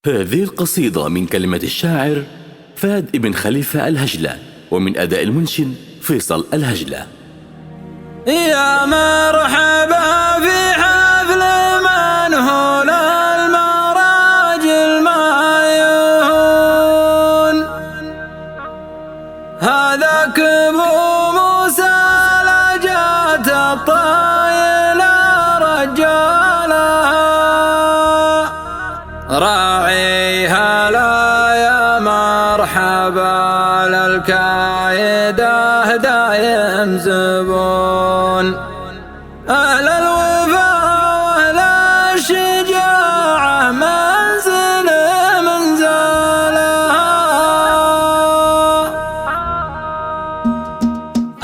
هذه القصيدة من كلمة الشاعر فهد ابن خليفة الهجلة، ومن أداء المنشد فيصل الهجلة. يا مرحبا في حفل منهول المراجل مايون، هذاك ابو موسى لجات الطايلة رجالها، راعيها لا يا مرحبا للكايده دايم زبون، أهل الوفا وأهل الشجاعة منزل منزلها،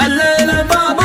الليل طاب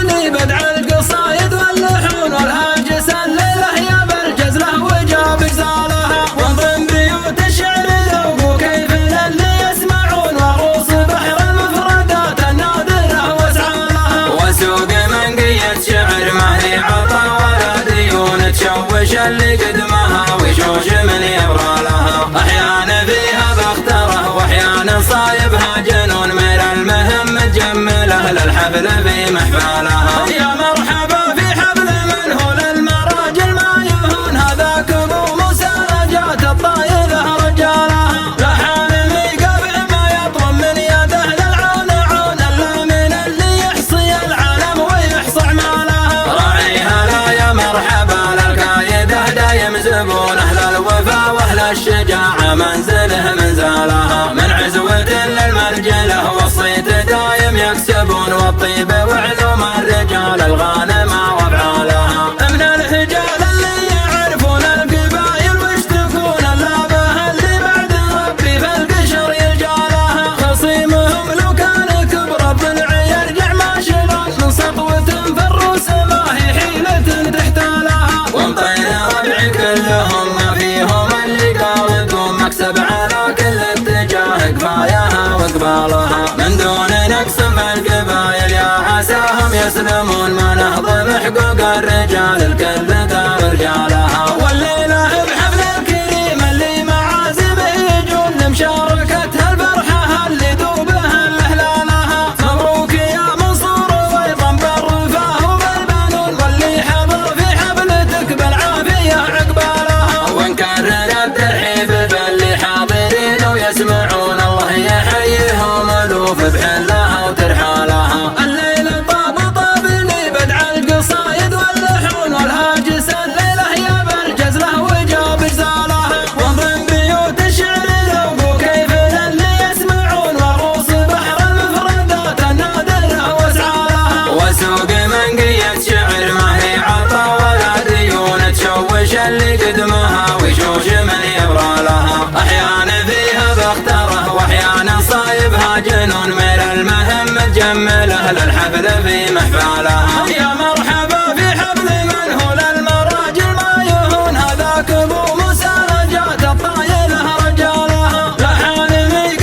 لي بدع القصايد واللحون والهاجس، الليلة يا بالجزلة وجاب جزالها، وانظم بيوت الشعر ذوق كيف للي يسمعون، وغوص بحر المفردات النادرة واسعالها، وسوق منقية شعر ما هي عطا ولا ديون، تشوش اللي قدمها وشوش من يبرى لها، احيانا فيها بختره واحيانا صايبها جنون، من المهم تجمله للحفل في محفلها. يا مرحبا في حفل منهول المراجل ما يهون، هذاك ابو موسى جات الطايله رجالها، لحان قبل ما يطلب من يده للعون عون، الا من اللي يحصي العالم ويحصى اعمالها، راعيها لا يا مرحبا للكايده دايم زبون، اهل الوفا واهل الشجاعه منزله منزلها، من عزوه للمرجله والصيت دايم يكسبون، والطيب وعلوم الرجال الغانمه وافعالها، من الهجال اللي يعرفون القبايل ويشتكون اللابه اللي بعد ربي في القشر يلجالها، خصيمهم لو كان كبر الضلع يرجع ما شلون، من سطوه في الروس ما هي حيله تحتالها، ومطير ربع كلهم ما فيهم اللي قالكم، مكسب على كل اتجاه كفاياها وقبالها، من دون نقص في القبايل يا عساهم يسلمون، ما نهضم حقوق الرجال الكل دار رجالها، والليلة بحفل الكريم اللي معازمه يجون لمشاركة الفرحة اللي دوبها الاهلالها، مبروك يا منصور وايضا بالرفاه وبالبنون، واللي حضر في حفلتك بالعافية عقبالها، ونكرر الترحيب باللي حاضرين ويسمعون، الله يحييهم الوف بحلها وترحالها، الليل طاب لي بدع القصايد واللحون والهاجس، الليلة يا بالجزلة وجاب جزالها، وانظم بيوت الشعر ذوق كيف للي يسمعون، وغوص بحر المفردات النادرة واسعالها، وسوق منقية شعر ما هي عطا ولا ديون، تشوش اللي قدمها وشوش من يبرى لها، احيانا فيها بختره واحيانا صايبها جنون، من المهم تجمله للحفل في محفلها. يا مرحبا في حفل منهول المراجل ما يهون، هذاك ابو موسى جات الطايله رجالها، لحان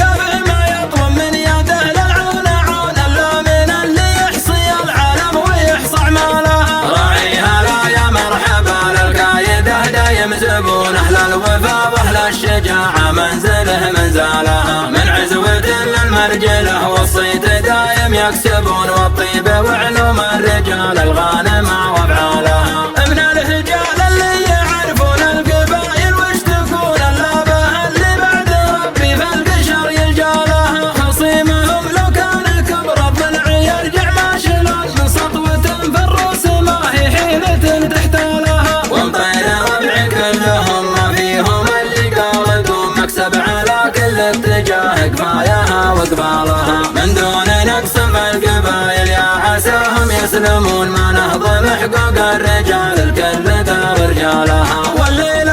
قبل ما يطلب من يده للعون عون، الا من اللي يحصي العالم ويحصى اعمالها، راعيها لا يا مرحبا للكايده دايم زبون، اهل الوفا واهل الشجاعه منزله منزلها، من عزوه للمرجله والصيت دايم يكسبون، والطيب وعلوم الرجال الغانمه وافعالها، من الهجال اللي يعرفون القبايل ويشتكون اللابه اللي بعد ربي في القشر يلجالها، خصيمهم لو كان كبر الضلع يرجع ما شلون، من سطوه في الروس ما هي حيله تحتالها، ومطير ربع كلهم ما فيهم اللي قالكم، مكسب على كل اتجاه كفاياها وقبالها، من دون نقص في القبايل يا عساهم يسلمون، ما نهضم حقوق الرجال الكل دار رجالها، والليل